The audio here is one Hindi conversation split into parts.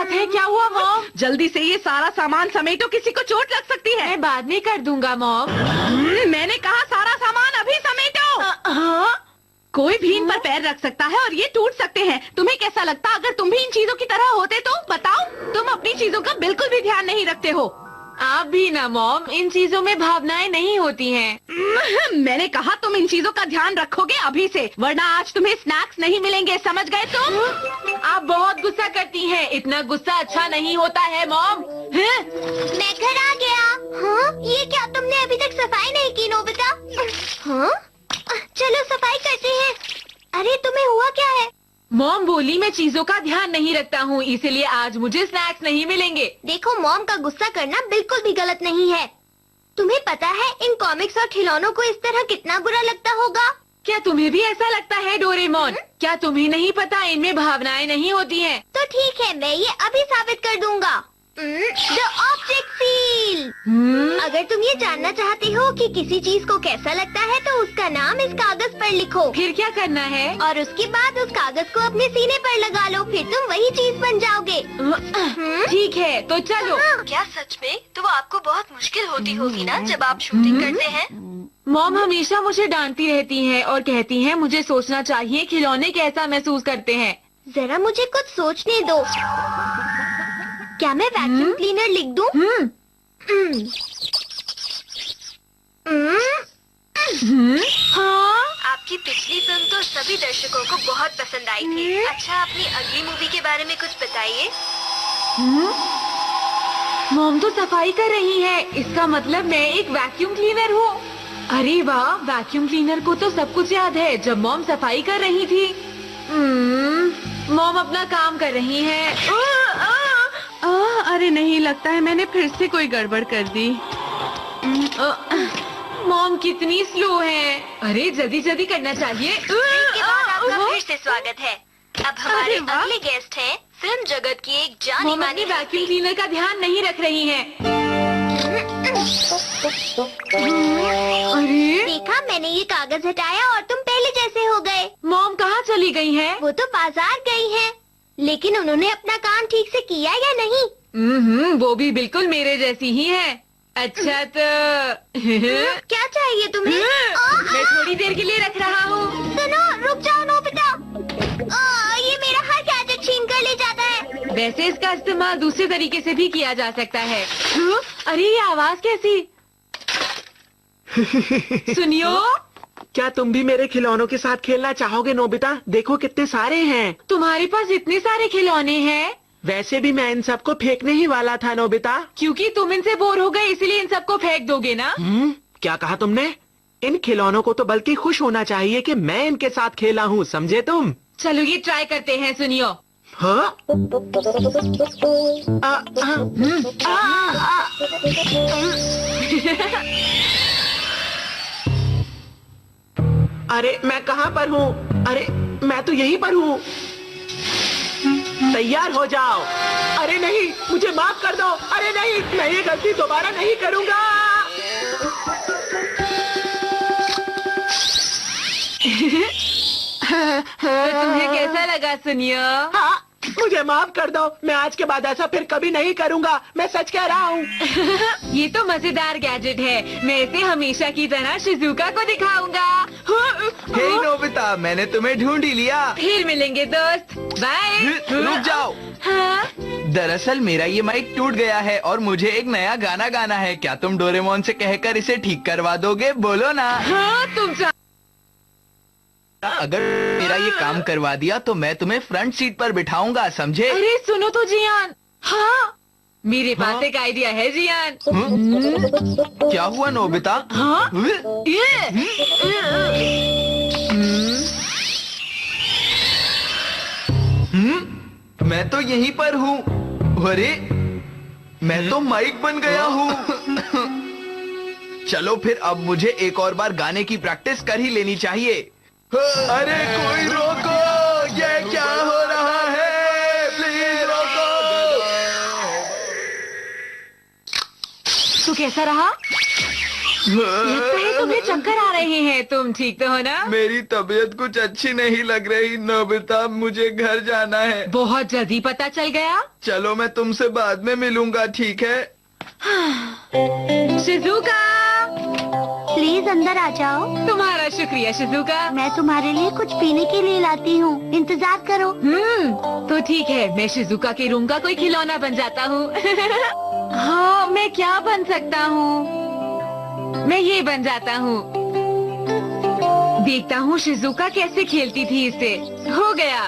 बात है? क्या हुआ मॉम? जल्दी से ये सारा सामान समेटो, किसी को चोट लग सकती है। मैं बाद में कर दूंगा मॉम। मैंने कहा सारा सामान अभी समेटो। हाँ? कोई भी इन पर पैर रख सकता है और ये टूट सकते हैं। तुम्हें कैसा लगता अगर तुम भी इन चीजों की तरह होते तो? बताओ, तुम अपनी चीजों का बिल्कुल भी ध्यान नहीं रखते हो। आप भी ना मॉम, इन चीजों में भावनाएं नहीं होती हैं। मैंने कहा तुम इन चीजों का ध्यान रखोगे अभी से, वरना आज तुम्हें स्नैक्स नहीं मिलेंगे, समझ गए तुम? आप बहुत गुस्सा करती हैं। इतना गुस्सा अच्छा नहीं होता है मॉम। मैं घर आ गया। हाँ? ये क्या तुमने अभी तक सफाई नहीं की नोबिता? हाँ? चलो सफाई करते हैं। अरे तुम्हें हुआ क्या है? मॉम बोली मैं चीजों का ध्यान नहीं रखता हूँ, इसलिए आज मुझे स्नैक्स नहीं मिलेंगे। देखो, मॉम का गुस्सा करना बिल्कुल भी गलत नहीं है। तुम्हें पता है इन कॉमिक्स और खिलौनों को इस तरह कितना बुरा लगता होगा? क्या तुम्हें भी ऐसा लगता है डोरेमोन? क्या तुम्हें नहीं पता इनमें भावनाएं नहीं होती हैं? तो ठीक है, मैं ये अभी साबित कर दूंगा। The object seal. अगर तुम ये जानना चाहते हो कि किसी चीज को कैसा लगता है तो उसका नाम इस कागज पर लिखो। फिर क्या करना है? और उसके बाद उस कागज को अपने सीने पर लगा लो, फिर तुम वही चीज बन जाओगे। ठीक है, तो चलो। क्या सच में? तो आपको बहुत मुश्किल होती होगी ना जब आप शूटिंग करते हैं? मॉम हमेशा मुझे डांटती रहती हैं और कहती हैं मुझे सोचना चाहिए खिलौने कैसा महसूस करते हैं। जरा मुझे कुछ सोचने दो। क्या मैं वैक्यूम क्लीनर लिख दूं? हाँ? आपकी पिछली फिल्म तो सभी दर्शकों को बहुत पसंद आई थी। अच्छा, अपनी अगली मूवी के बारे में कुछ बताइए। मॉम तो सफाई कर रही है, इसका मतलब मैं एक वैक्यूम क्लीनर हूँ। अरे वाह, वैक्यूम क्लीनर को तो सब कुछ याद है जब मॉम सफाई कर रही थी। मॉम अपना काम कर रही है। अरे नहीं, लगता है मैंने फिर से कोई गड़बड़ कर दी। मॉम कितनी स्लो है। अरे जल्दी जल्दी करना चाहिए। इसके बाद आपका फिर से स्वागत है। अब हमारे अरे वाह। अगले गेस्ट हैं फिल्म जगत की एक जानी मॉम मानी अपनी वैक्यूम क्लीनर का ध्यान नहीं रख रही हैं। अरे देखा, मैंने ये कागज हटाया और तुम पहले जैसे हो गए। मॉम कहाँ चली गई हैं? वो तो बाजार गई हैं, लेकिन उन्होंने अपना काम ठीक से किया या नहीं? वो भी बिल्कुल मेरे जैसी ही है। अच्छा तो क्या चाहिए तुम्हें? मैं थोड़ी देर के लिए रख रहा हूँ। सुनो, रुक जाओ नोबिता। ये मेरा हर गैजेट छीन कर ले जाता है। वैसे इसका इस्तेमाल दूसरे तरीके से भी किया जा सकता है। अरे ये आवाज कैसी? सुनियो, क्या तुम भी मेरे खिलौनों के साथ खेलना चाहोगे नोबिता? देखो कितने सारे हैं। तुम्हारे पास इतने सारे खिलौने हैं? वैसे भी मैं इन सबको फेंकने ही वाला था नोबिता। क्योंकि तुम इनसे बोर हो गए इसलिए इन सबको फेंक दोगे ना? क्या कहा तुमने? इन खिलौनों को तो बल्कि खुश होना चाहिए कि मैं इनके साथ खेला हूँ, समझे तुम? चलो ये ट्राई करते हैं, सुनियो। हाँ? अरे मैं कहाँ पर हूँ? अरे मैं तो यहीं पर हूँ। तैयार हो जाओ। अरे नहीं, मुझे माफ कर दो। अरे नहीं, मैं ये गलती दोबारा नहीं करूँगा। तो तुम्हें कैसा लगा सुनियो? हाँ, मुझे माफ कर दो। मैं आज के बाद ऐसा फिर कभी नहीं करूँगा, मैं सच कह रहा हूँ। ये तो मजेदार गैजेट है। मैं इसे हमेशा की तरह शिजुका को दिखाऊंगा। हे नोबिता, मैंने तुम्हें ढूंढ ही लिया। फिर मिलेंगे दोस्त, बाय। रुक जाओ। हाँ? दरअसल मेरा ये माइक टूट गया है और मुझे एक नया गाना गाना है। क्या तुम डोरेमोन से कहकर इसे ठीक करवा दोगे? बोलो ना। हाँ, तुम अगर मेरा ये काम करवा दिया तो मैं तुम्हें फ्रंट सीट पर बिठाऊंगा, समझे? अरे सुनो तो जियान। हाँ, मेरे पास हाँ? एक आइडिया है जियान। क्या हुआ नोबिता? हाँ? मैं तो यहीं पर हूँ। अरे मैं तो माइक बन गया हूँ। चलो फिर अब मुझे एक और बार गाने की प्रैक्टिस कर ही लेनी चाहिए। अरे कोई रोको, ये क्या हो रहा है? प्लीज रोको। तो कैसा रहा? लगता है तुम्हें चक्कर आ रहे हैं। तुम ठीक तो हो ना? मेरी तबीयत कुछ अच्छी नहीं लग रही नोबिता, मुझे घर जाना है। बहुत जल्दी पता चल गया। चलो मैं तुमसे बाद में मिलूंगा, ठीक है? शिजुका, प्लीज अंदर आ जाओ। तुम्हारा शुक्रिया शिजुका। मैं तुम्हारे लिए कुछ पीने के लिए लाती हूँ, इंतजार करो। तो ठीक है, मैं शिजुका के रूम का कोई खिलौना बन जाता हूँ। हाँ, मैं क्या बन सकता हूँ? मैं ये बन जाता हूँ। देखता हूँ शिजुका कैसे खेलती थी इससे। हो गया।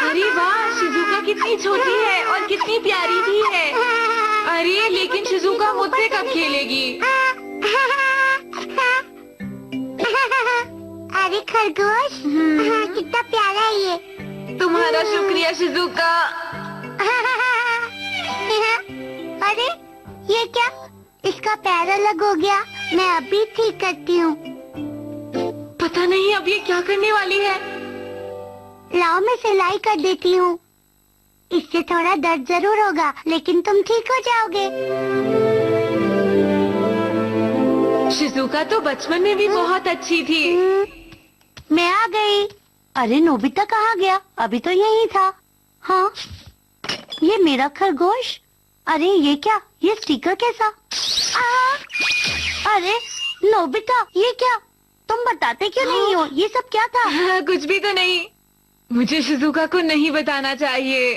अरे वाह, शिजुका कितनी छोटी है और कितनी प्यारी भी है। अरे लेकिन शिजुका मुझसे कब खेलेगी? अरे खरगोश, कितना प्यारा है ये। तुम्हारा शुक्रिया शिजुका। अरे ये क्या, इसका पैर अलग हो गया। मैं अभी ठीक करती हूँ। पता नहीं अब ये क्या करने वाली है। लाओ मैं सिलाई कर देती हूँ। इससे थोड़ा दर्द जरूर होगा, लेकिन तुम ठीक हो जाओगे। शिजुका तो बचपन में भी बहुत अच्छी थी। मैं आ गई। अरे नोबिता कहाँ गया? अभी तो यही था। हाँ, ये मेरा खरगोश। अरे ये क्या, ये स्टिकर कैसा? अरे नोबिता, ये क्या? तुम बताते क्यों नहीं हो? ये सब क्या था? कुछ भी तो नहीं। मुझे शिजुका को नहीं बताना चाहिए।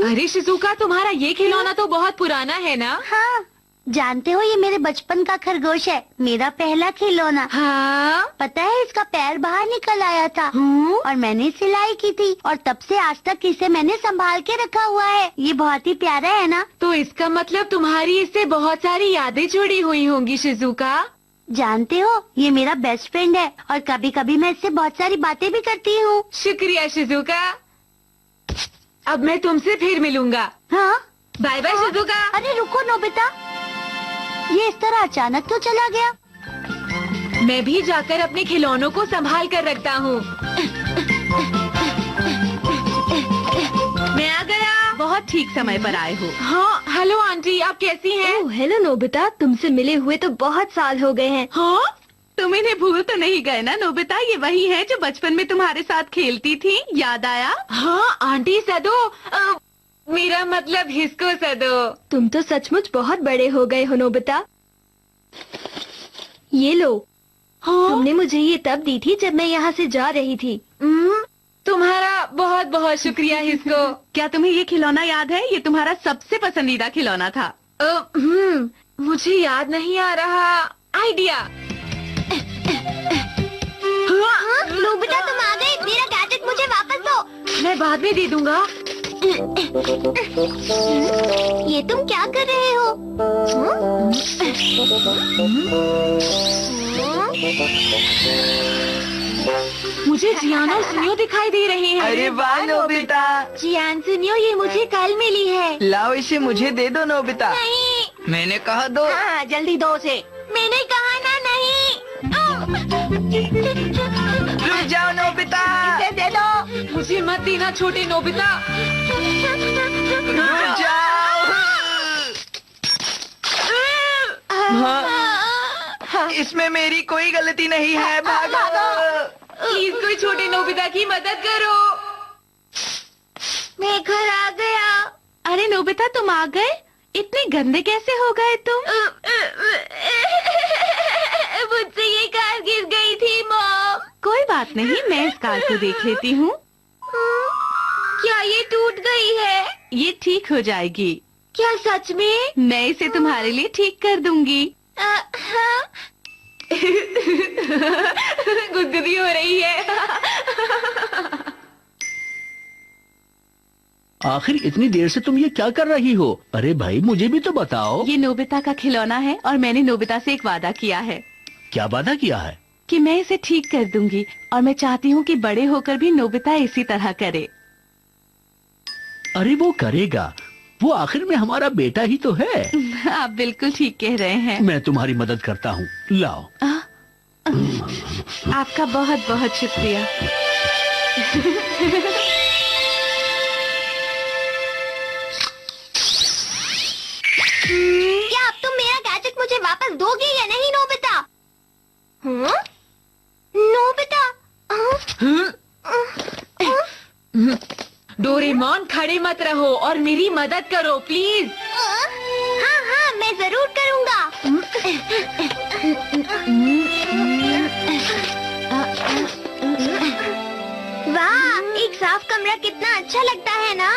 अरे शिजुका, तुम्हारा ये खिलौना तो बहुत पुराना है ना? हाँ, जानते हो ये मेरे बचपन का खरगोश है, मेरा पहला खिलौना। हाँ? पता है इसका पैर बाहर निकल आया था और मैंने सिलाई की थी और तब से आज तक इसे मैंने संभाल के रखा हुआ है। ये बहुत ही प्यारा है ना? तो इसका मतलब तुम्हारी इससे बहुत सारी यादें जुड़ी हुई होंगी शिजुका। जानते हो ये मेरा बेस्ट फ्रेंड है और कभी कभी मैं इससे बहुत सारी बातें भी करती हूँ। शुक्रिया शिजुका। अब मैं तुमसे फिर मिलूंगा। हाँ, बाय बाय शिजुका। अरे रुको नोबिता, ये इस तरह अचानक क्यों चला गया? मैं भी जाकर अपने खिलौनों को संभाल कर रखता हूँ। मैं आ गया। बहुत ठीक समय पर आए हो। हाँ, हेलो आंटी, आप कैसी हैं? हेलो नोबिता, तुमसे मिले हुए तो बहुत साल हो गए हैं। हाँ? तुम इन्हें भूल तो नहीं गए ना नोबिता? ये वही है जो बचपन में तुम्हारे साथ खेलती थी, याद आया? हाँ आंटी सदो, मेरा मतलब हिस्को सदो। तुम तो सचमुच बहुत बड़े हो गए हो नोबिता। ये लो। हाँ? तुमने मुझे ये तब दी थी जब मैं यहाँ से जा रही थी। तुम्हारा बहुत बहुत शुक्रिया हिस्को। क्या तुम्हें ये खिलौना याद है? ये तुम्हारा सबसे पसंदीदा खिलौना था। मुझे याद नहीं आ रहा। आइडिया। नोबिता तुम आ गए, मेरा गैजेट मुझे वापस दो। मैं बाद में दे दूंगा। ये तुम क्या कर रहे हो? मुझे जियान और सुनियो दिखाई दे रहे हैं। अरे वाह नोबिता, जियान सुनियो, ये मुझे कल मिली है। लाओ इसे मुझे दे दो नोबिता। नहीं। मैंने कहा दो। हाँ, जल्दी दो उसे। मैंने कहा ना नहीं। रुक जाओ नोबिता। इसे दे दो। मुझे मत देना छोटे नोबिता। रुक जाओ। हाँ, इसमें मेरी कोई गलती नहीं है, भागो। प्लीज कोई छोटे नोबिता की मदद करो। मैं घर आ गया। अरे नोबिता, तुम आ गए? इतने गंदे कैसे हो गए तुम? मुझसे ये कार गिर गई थी मॉम। कोई बात नहीं, मैं इस कार को देख लेती हूँ। क्या ये टूट गई है? ये ठीक हो जाएगी। क्या सच में? मैं इसे तुम्हारे लिए ठीक कर दूंगी। हाँ। गुदगुदी हो रही है। आखिर इतनी देर से तुम ये क्या कर रही हो? अरे भाई मुझे भी तो बताओ। ये नोबिता का खिलौना है और मैंने नोबिता से एक वादा किया है। क्या वादा किया है? कि मैं इसे ठीक कर दूंगी और मैं चाहती हूँ कि बड़े होकर भी नोबिता इसी तरह करे। अरे वो करेगा, वो आखिर में हमारा बेटा ही तो है। आप बिल्कुल ठीक कह रहे हैं। मैं तुम्हारी मदद करता हूँ, लाओ। आपका बहुत बहुत शुक्रिया। वापस दोगे या नहीं नोबिता? हाँ? नोबिता? डोरेमोन खड़े मत रहो और मेरी मदद करो प्लीज। हाँ हाँ मैं जरूर करूँगा। वाह, एक साफ कमरा कितना अच्छा लगता है ना?